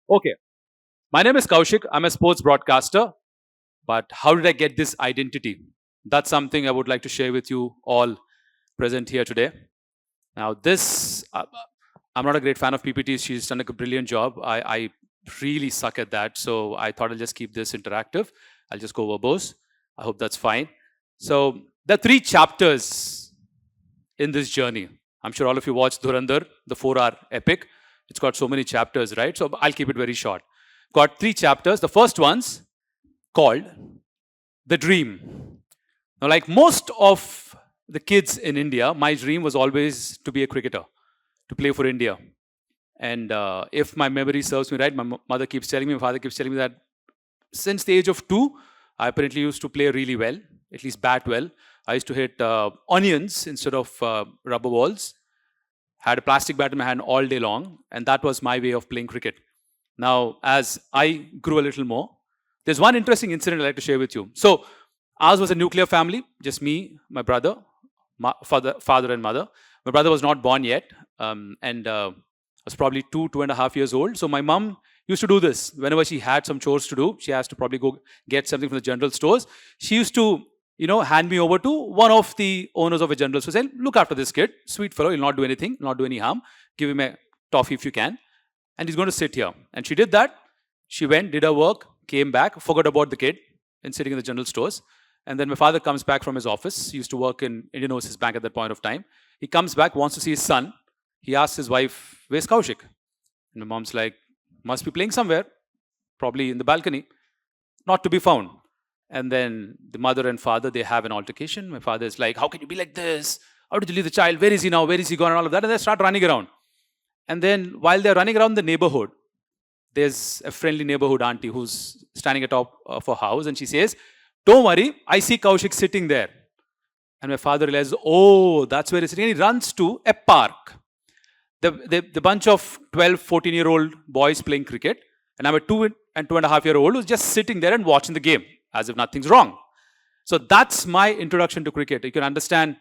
Okay, my name is Kaushik. I'm a sports broadcaster. But how did I get this identity? That's something I would like to share with you all present here today. Now, I'm not a great fan of PPTs. She's done a brilliant job. I really suck at that. So I thought I'll just keep this interactive. I'll just go verbose. I hope that's fine. So there are 3 chapters in this journey. I'm sure all of you watched Dhurandhar, the 4-hour epic. It's got so many chapters, right? So I'll keep it very short. Got 3 chapters. The first one's called The Dream. Now, like most of the kids in India, my dream was always to be a cricketer, to play for India. And if my memory serves me right, my mother keeps telling me, my father keeps telling me that since the age of 2, I apparently used to play really well, at least bat well. I used to hit onions instead of rubber balls. Had a plastic bat in my hand all day long, and that was my way of playing cricket. Now, as I grew a little more, there's one interesting incident I'd like to share with you. So, ours was a nuclear family, just me, my brother, father and mother. My brother was not born yet, and was probably 2.5 years old. So my mom used to do this. Whenever she had some chores to do, she has to probably go get something from the general stores. She used to, hand me over to one of the owners of a general store, saying, "Look after this kid, sweet fellow. He'll not do anything, not do any harm. Give him a toffee if you can, and he's going to sit here." And she did that. She went, did her work, came back, forgot about the kid, and sitting in the general stores. And then my father comes back from his office. He used to work in Indian Overseas Bank at that point of time. He comes back, wants to see his son. He asks his wife, "Where's Kaushik?" And my mom's like, "Must be playing somewhere, probably in the balcony. Not to be found." And then the mother and father, they have an altercation. My father is like, "How can you be like this? How did you leave the child? Where is he now? Where is he gone?" And all of that. And they start running around. And then while they're running around the neighborhood, there's a friendly neighborhood auntie who's standing atop of her house, and she says, "Don't worry, I see Kaushik sitting there." And my father realizes, "Oh, that's where he's sitting." And he runs to a park. The bunch of 12, 14-year-old boys playing cricket, and I'm a 2.5-year-old who's just sitting there and watching the game as if nothing's wrong. So that's my introduction to cricket. You can understand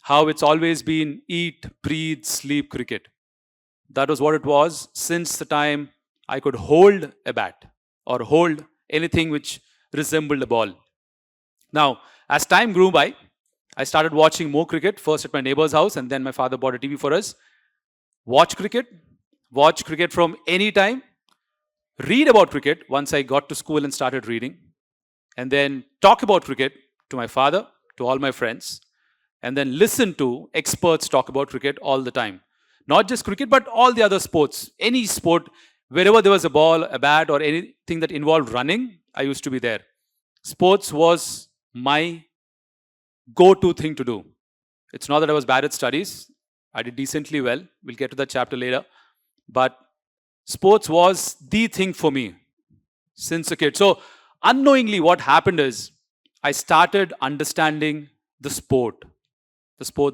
how it's always been eat, breathe, sleep cricket. That was what it was since the time I could hold a bat or hold anything which resembled a ball. Now, as time grew by, I started watching more cricket, first at my neighbor's house, and then my father bought a TV for us. Watch cricket from any time, read about cricket once I got to school and started reading, and then talk about cricket to my father, to all my friends, and then listen to experts talk about cricket all the time. Not just cricket, but all the other sports. Any sport, wherever there was a ball, a bat, or anything that involved running, I used to be there. Sports was my go-to thing to do. It's not that I was bad at studies. I did decently well. We'll get to that chapter later. But sports was the thing for me since a kid. So unknowingly what happened is I started understanding the sport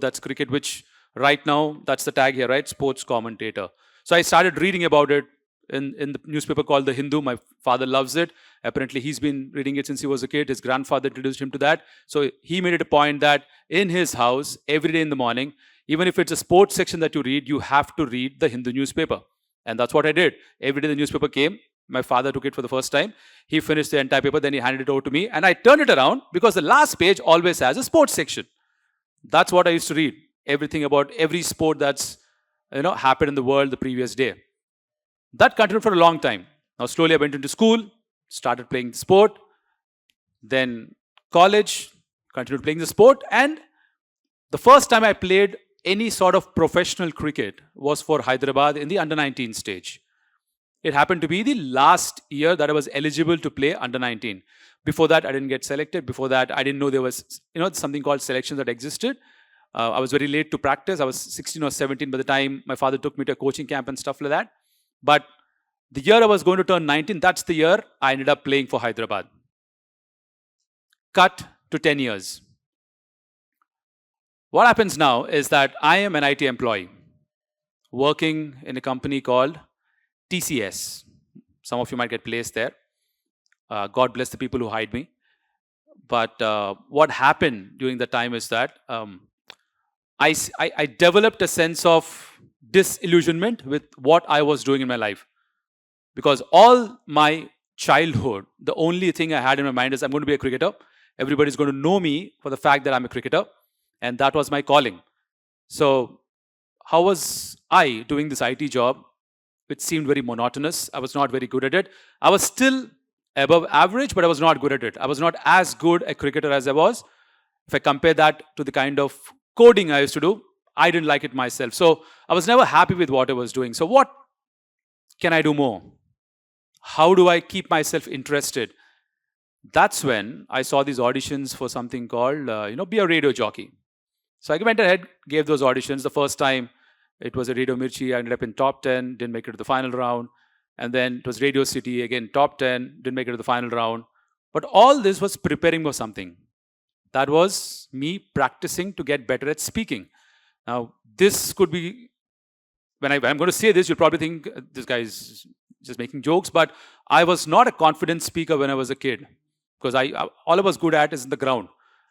that's cricket, which right now, that's the tag here, right? Sports commentator. So I started reading about it in the newspaper called The Hindu. My father loves it. Apparently, he's been reading it since he was a kid. His grandfather introduced him to that. So he made it a point that in his house, every day in the morning, even if it's a sports section that you read, you have to read the Hindu newspaper. And that's what I did. Every day the newspaper came. My father took it for the first time. He finished the entire paper, then he handed it over to me. And I turned it around because the last page always has a sports section. That's what I used to read. Everything about every sport that's happened in the world the previous day. That continued for a long time. Now slowly I went into school, started playing the sport, then college, continued playing the sport, and the first time I played any sort of professional cricket was for Hyderabad in the under-19 stage. It happened to be the last year that I was eligible to play under-19. Before that, I didn't get selected. Before that, I didn't know there was something called selection that existed. I was very late to practice. I was 16 or 17 by the time my father took me to a coaching camp and stuff like that. But the year I was going to turn 19, that's the year I ended up playing for Hyderabad. Cut to 10 years. What happens now is that I am an IT employee working in a company called TCS. Some of you might get placed there. God bless the people who hired me. But what happened during that time is that I developed a sense of disillusionment with what I was doing in my life. Because all my childhood, the only thing I had in my mind is I'm going to be a cricketer. Everybody's going to know me for the fact that I'm a cricketer. And that was my calling. So, how was I doing this IT job, which seemed very monotonous? I was not very good at it. I was still above average, but I was not good at it. I was not as good a cricketer as I was. If I compare that to the kind of coding I used to do, I didn't like it myself. So I was never happy with what I was doing. So what can I do more? How do I keep myself interested? That's when I saw these auditions for something called, be a radio jockey. So I went ahead, gave those auditions. The first time it was a Radio Mirchi. I ended up in top 10, didn't make it to the final round. And then it was Radio City, again, top 10, didn't make it to the final round. But all this was preparing for something. That was me practicing to get better at speaking. Now, this could be, when I'm going to say this, you'll probably think this guy is just making jokes, but I was not a confident speaker when I was a kid, because all I was good at is in the ground.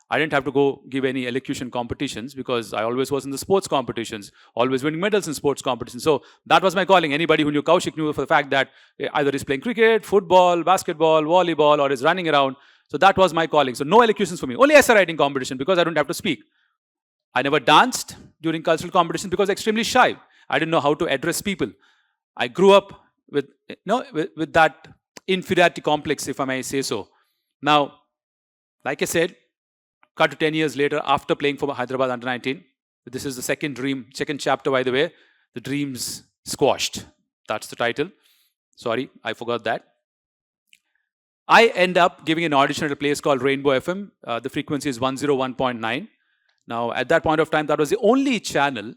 I didn't have to go give any elocution competitions because I always was in the sports competitions, always winning medals in sports competitions. So that was my calling. Anybody who knew Kaushik knew for the fact that either he's playing cricket, football, basketball, volleyball, or is running around. So that was my calling. So no elocutions for me. Only essay writing competition because I don't have to speak. I never danced during cultural competitions because I was extremely shy. I didn't know how to address people. I grew up with that inferiority complex, if I may say so. Now, like I said, cut to 10 years later, after playing for Hyderabad under 19, this is the second chapter, by the way, the dreams squashed. That's the title. Sorry, I forgot that. I end up giving an audition at a place called Rainbow FM. The frequency is 101.9. Now, at that point of time, that was the only channel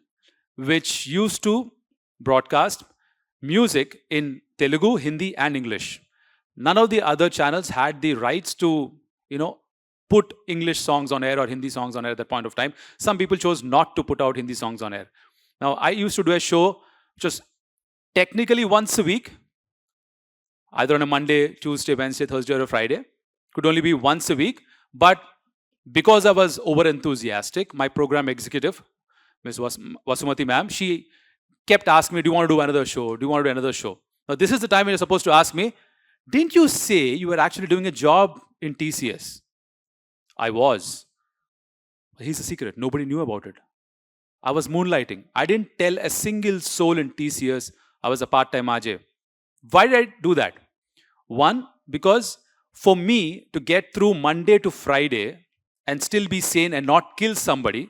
which used to broadcast music in Telugu, Hindi, and English. None of the other channels had the rights to, put English songs on air or Hindi songs on air at that point of time. Some people chose not to put out Hindi songs on air. Now, I used to do a show which was technically once a week, either on a Monday, Tuesday, Wednesday, Thursday, or a Friday. Could only be once a week. But because I was over-enthusiastic, my program executive, Ms. Vasumati ma'am, she kept asking me, do you want to do another show? Do you want to do another show? Now, this is the time when you're supposed to ask me, didn't you say you were actually doing a job in TCS? I was. Here's the secret. Nobody knew about it. I was moonlighting. I didn't tell a single soul in TCS I was a part-time RJ. Why did I do that? One, because for me to get through Monday to Friday and still be sane and not kill somebody,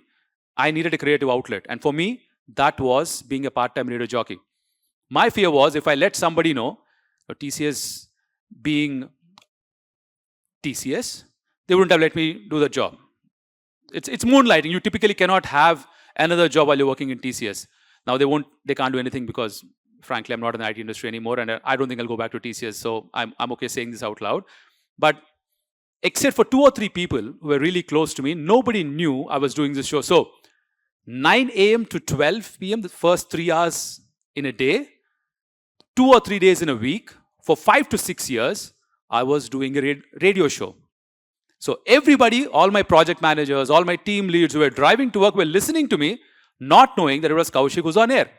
I needed a creative outlet. And for me, that was being a part-time radio jockey. My fear was if I let somebody know, TCS being TCS, they wouldn't have let me do the job. It's moonlighting. You typically cannot have another job while you're working in TCS. Now they can't do anything because frankly, I'm not in the IT industry anymore and I don't think I'll go back to TCS. So I'm okay saying this out loud. But except for 2 or 3 people who were really close to me, nobody knew I was doing this show. So 9 a.m. to 12 p.m., the first 3 hours in a day, 2 or 3 days in a week, for 5 to 6 years, I was doing a radio show. So everybody, all my project managers, all my team leads who were driving to work were listening to me, not knowing that it was Kaushik who's on air.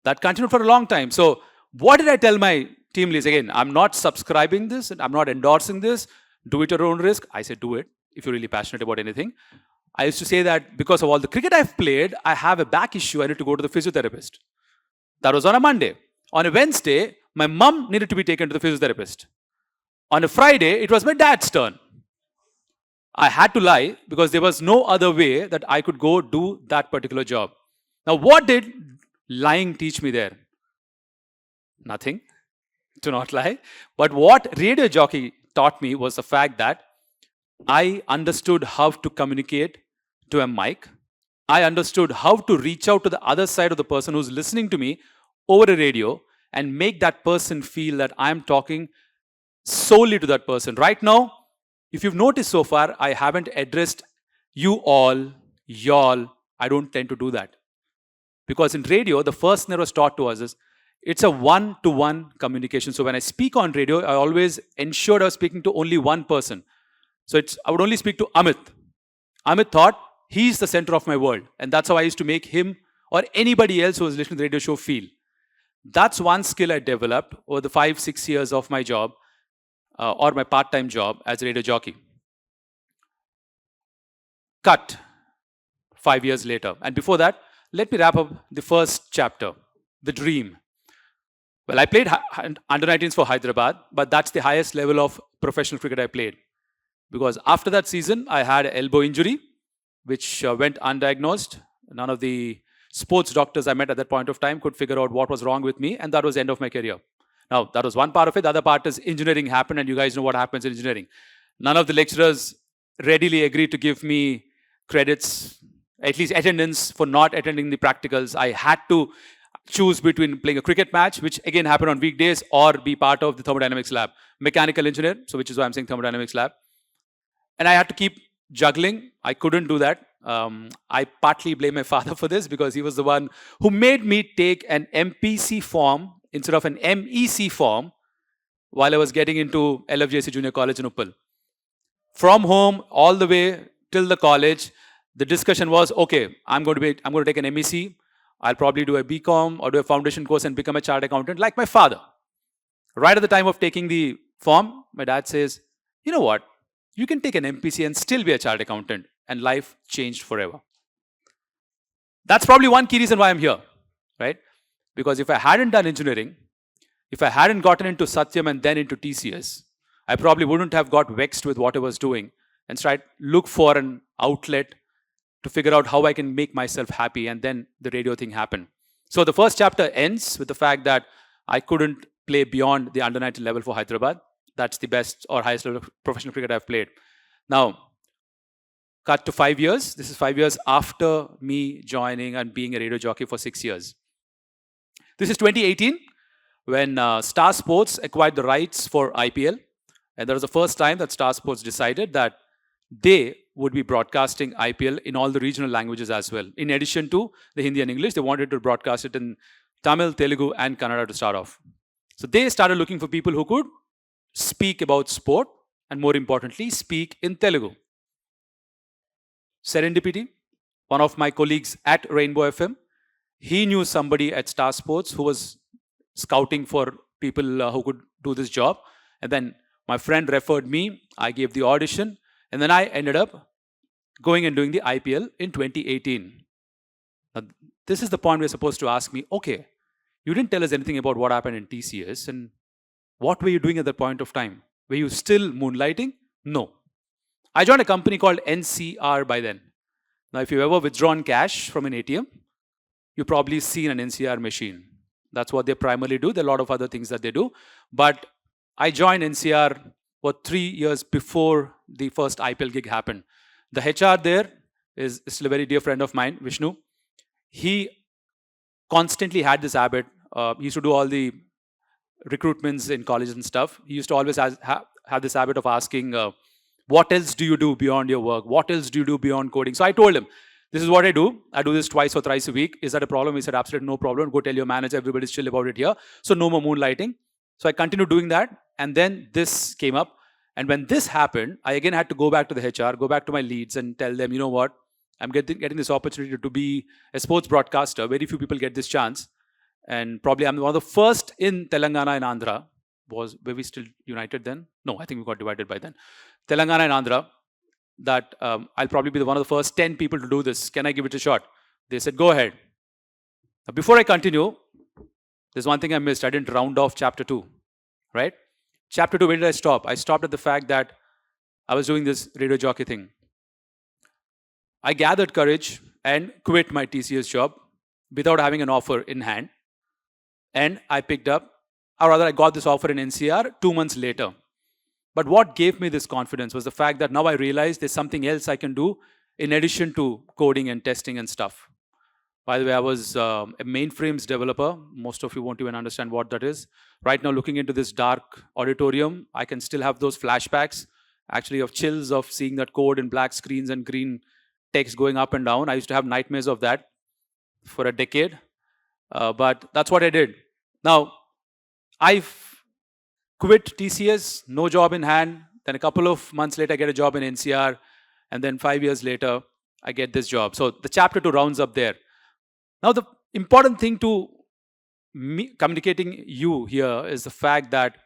That continued for a long time. So what did I tell my team leads? Again, I'm not subscribing this, and I'm not endorsing this. Do it at your own risk. I said, do it if you're really passionate about anything. I used to say that because of all the cricket I've played, I have a back issue. I need to go to the physiotherapist. That was on a Monday. On a Wednesday, my mum needed to be taken to the physiotherapist. On a Friday, it was my dad's turn. I had to lie because there was no other way that I could go do that particular job. Now, what did lying teach me there? Nothing. To not lie. But what radio jockey taught me was the fact that I understood how to communicate to a mic. I understood how to reach out to the other side of the person who's listening to me over a radio and make that person feel that I'm talking solely to that person. Right now, if you've noticed so far, I haven't addressed you all, y'all. I don't tend to do that. Because in radio, the first thing that was taught to us is it's a one-to-one communication. So when I speak on radio, I always ensured I was speaking to only one person. So I would only speak to Amit. Amit thought he's the center of my world. And that's how I used to make him or anybody else who was listening to the radio show feel. That's one skill I developed over the 5-6 years of my job or my part-time job as a radio jockey. Cut 5 years later. And before that, let me wrap up the first chapter, the dream. Well, I played under 19s for Hyderabad, but that's the highest level of professional cricket I played. Because after that season, I had an elbow injury, which went undiagnosed. None of the sports doctors I met at that point of time could figure out what was wrong with me, and that was the end of my career. Now, that was one part of it. The other part is engineering happened, and you guys know what happens in engineering. None of the lecturers readily agreed to give me credits, at least attendance, for not attending the practicals. I had to choose between playing a cricket match, which again happened on weekdays, or be part of the thermodynamics lab. Mechanical engineer, so which is why I'm saying thermodynamics lab. And I had to keep juggling. I couldn't do that. I partly blame my father for this because he was the one who made me take an MPC form instead of an MEC form while I was getting into LFJC Junior College in Uppal. From home all the way till the college, the discussion was, okay, I'm going to take an MEC. I'll probably do a BCom or do a foundation course and become a chartered accountant like my father. Right at the time of taking the form, my dad says, you know what? You can take an MPC and still be a chartered accountant, and life changed forever. That's probably one key reason why I'm here, right? Because if I hadn't done engineering, if I hadn't gotten into Satyam and then into TCS, I probably wouldn't have got vexed with what I was doing and tried look for an outlet to figure out how I can make myself happy, and then the radio thing happened. So the first chapter ends with the fact that I couldn't play beyond the under 19 level for Hyderabad. That's the best or highest level of professional cricket I've played. Now, cut to 5 years. This is 5 years after me joining and being a radio jockey for 6 years. This is 2018 when Star Sports acquired the rights for IPL. And that was the first time that Star Sports decided that they would be broadcasting IPL in all the regional languages as well. In addition to the Hindi and English, they wanted to broadcast it in Tamil, Telugu, and Kannada to start off. So they started looking for people who could speak about sport and, more importantly, speak in Telugu. Serendipity, one of my colleagues at Rainbow FM, he knew somebody at Star Sports who was scouting for people who could do this job. And then my friend referred me, I gave the audition, and then I ended up going and doing the IPL in 2018. Now, this is the point we're supposed to ask me, okay, you didn't tell us anything about what happened in TCS, and what were you doing at that point of time? Were you still moonlighting? No. I joined a company called NCR by then. Now, if you've ever withdrawn cash from an ATM, you've probably seen an NCR machine. That's what they primarily do. There are a lot of other things that they do. But I joined NCR for 3 years before the first IPL gig happened. The HR there is still a very dear friend of mine, Vishnu. He constantly had this habit. He used to do all the recruitments in colleges and stuff. He used to always have this habit of asking, what else do you do beyond your work? What else do you do beyond coding? So I told him, this is what I do. I do this twice or thrice a week. Is that a problem? He said, absolutely no problem. Go tell your manager, everybody's chill about it here. So no more moonlighting. So I continued doing that. And then this came up. And when this happened, I again had to go back to the HR, go back to my leads and tell them, you know what? I'm getting this opportunity to be a sports broadcaster. Very few people get this chance. And probably I'm one of the first in Telangana and Andhra. Were we still united then? No, I think we got divided by then. Telangana and Andhra, that I'll probably be one of the first 10 people to do this. Can I give it a shot? They said, go ahead. Now, before I continue, there's one thing I missed. I didn't round off chapter 2, right? Chapter 2, where did I stop? I stopped at the fact that I was doing this radio jockey thing. I gathered courage and quit my TCS job without having an offer in hand. And I picked up, or rather I got this offer in NCR 2 months later. But what gave me this confidence was the fact that now I realized there's something else I can do in addition to coding and testing and stuff. By the way, I was a mainframes developer. Most of you won't even understand what that is. Right now, looking into this dark auditorium, I can still have those flashbacks, actually, of chills of seeing that code in black screens and green text going up and down. I used to have nightmares of that for a decade. But that's what I did. Now, I've quit TCS, no job in hand. Then a couple of months later, I get a job in NCR. And then 5 years later, I get this job. So the chapter 2 rounds up there. Now, the important thing to me communicating you here is the fact that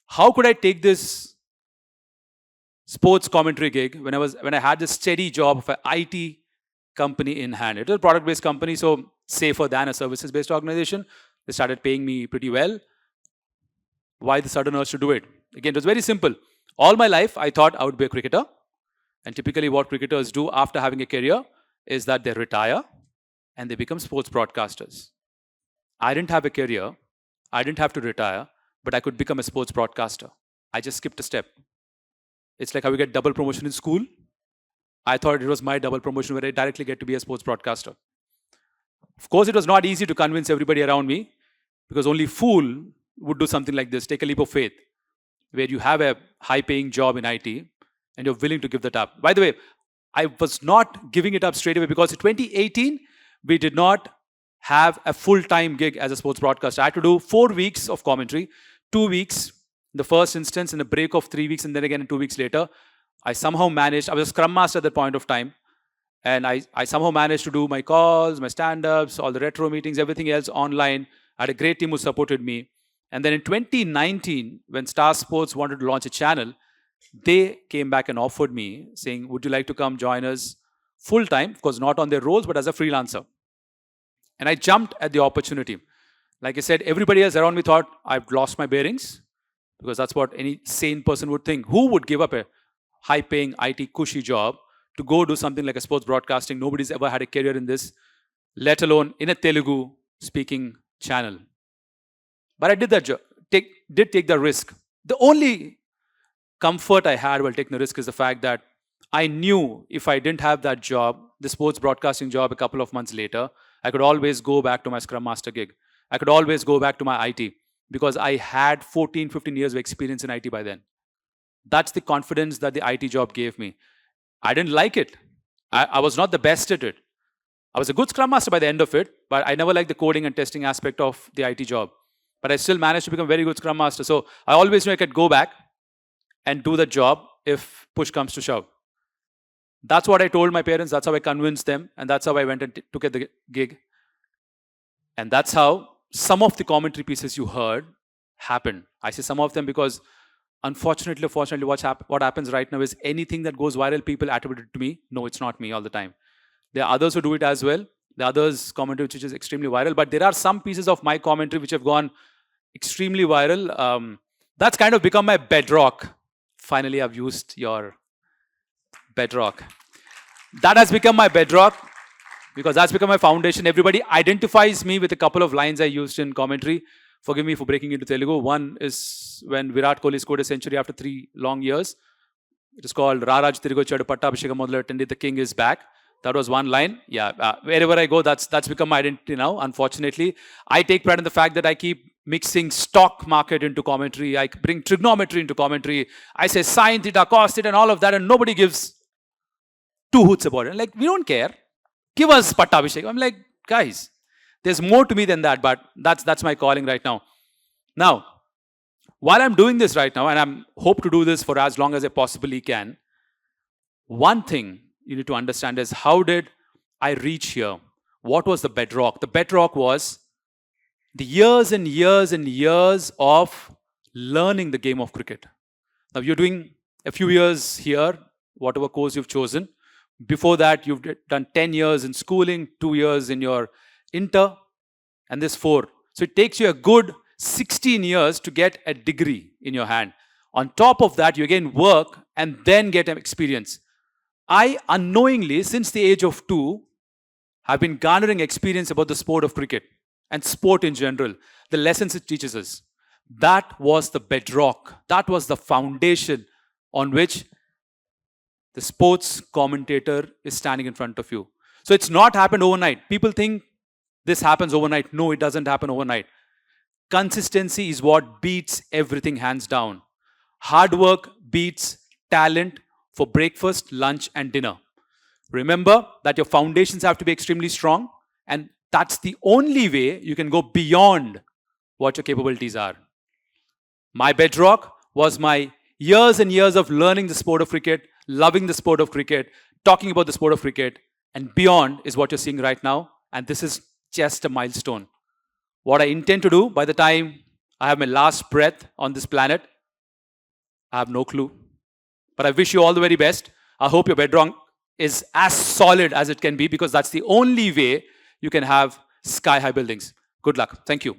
how could I take this sports commentary gig when I had this steady job of an IT company in hand. It was a product-based company, so safer than a services-based organization. They started paying me pretty well. Why the sudden urge to do it? Again, it was very simple. All my life, I thought I would be a cricketer. And typically what cricketers do after having a career is that they retire and they become sports broadcasters. I didn't have a career. I didn't have to retire, but I could become a sports broadcaster. I just skipped a step. It's like how we get double promotion in school. I thought it was my double promotion where I directly get to be a sports broadcaster. Of course, it was not easy to convince everybody around me because only fool would do something like this. Take a leap of faith where you have a high-paying job in IT and you're willing to give that up. By the way, I was not giving it up straight away because in 2018, we did not have a full-time gig as a sports broadcaster. I had to do 4 weeks of commentary, 2 weeks in the first instance, and a break of 3 weeks, and then again 2 weeks later. I somehow managed, I was a scrum master at that point of time, and I somehow managed to do my calls, my stand-ups, all the retro meetings, everything else online. I had a great team who supported me. And then in 2019, when Star Sports wanted to launch a channel, they came back and offered me saying, would you like to come join us full-time? Of course, not on their roles, but as a freelancer. And I jumped at the opportunity. Like I said, everybody else around me thought I've lost my bearings because that's what any sane person would think. Who would give up a high-paying IT cushy job to go do something like a sports broadcasting? Nobody's ever had a career in this, let alone in a Telugu-speaking channel. But I did that job, did take the risk. The only comfort I had while taking the risk is the fact that I knew if I didn't have that job, the sports broadcasting job a couple of months later, I could always go back to my Scrum Master gig. I could always go back to my IT because I had 14, 15 years of experience in IT by then. That's the confidence that the IT job gave me. I didn't like it. I was not the best at it. I was a good Scrum Master by the end of it, but I never liked the coding and testing aspect of the IT job. But I still managed to become a very good Scrum Master. So I always knew I could go back and do the job if push comes to shove. That's what I told my parents. That's how I convinced them. And that's how I went and took the gig. And that's how some of the commentary pieces you heard happened. I say some of them because unfortunately, fortunately, what happens right now is anything that goes viral, people attribute it to me. No, it's not me all the time. There are others who do it as well. There are others commentary which is extremely viral. But there are some pieces of my commentary which have gone extremely viral. That's kind of become my bedrock. Finally, I've used your bedrock. That has become my bedrock because that's become my foundation. Everybody identifies me with a couple of lines I used in commentary. Forgive me for breaking into Telugu. One is when Virat Kohli scored a century after 3 long years. It is called Raraj Tirigochadu Pattabhishekam Modalattandi, the king is back. That was one line. Yeah, wherever I go, that's become my identity now, unfortunately. I take pride in the fact that I keep mixing stock market into commentary. I bring trigonometry into commentary. I say sine theta, cos theta, and all of that, and nobody gives two hoots about it. Like, we don't care. Give us Pattabhishekam. I'm like, guys, there's more to me than that, but that's my calling right now. Now, while I'm doing this right now, and I hope to do this for as long as I possibly can, one thing you need to understand is how did I reach here? What was the bedrock? The bedrock was the years and years and years of learning the game of cricket. Now, you're doing a few years here, whatever course you've chosen. Before that, you've done 10 years in schooling, 2 years in your inter, and this 4. So it takes you a good 16 years to get a degree in your hand. On top of that, you again work and then get an experience. I unknowingly, since the age of 2, have been garnering experience about the sport of cricket and sport in general, the lessons it teaches us. That was the bedrock. That was the foundation on which the sports commentator is standing in front of you. So it's not happened overnight. People think this happens overnight. No, it doesn't happen overnight. Consistency is what beats everything hands down. Hard work beats talent for breakfast, lunch, and dinner. Remember that your foundations have to be extremely strong, and that's the only way you can go beyond what your capabilities are. My bedrock was my years and years of learning the sport of cricket, loving the sport of cricket, talking about the sport of cricket, and beyond is what you're seeing right now. And this is just a milestone. What I intend to do by the time I have my last breath on this planet, I have no clue. But I wish you all the very best. I hope your bedrock is as solid as it can be, because that's the only way you can have sky high buildings. Good luck. Thank you.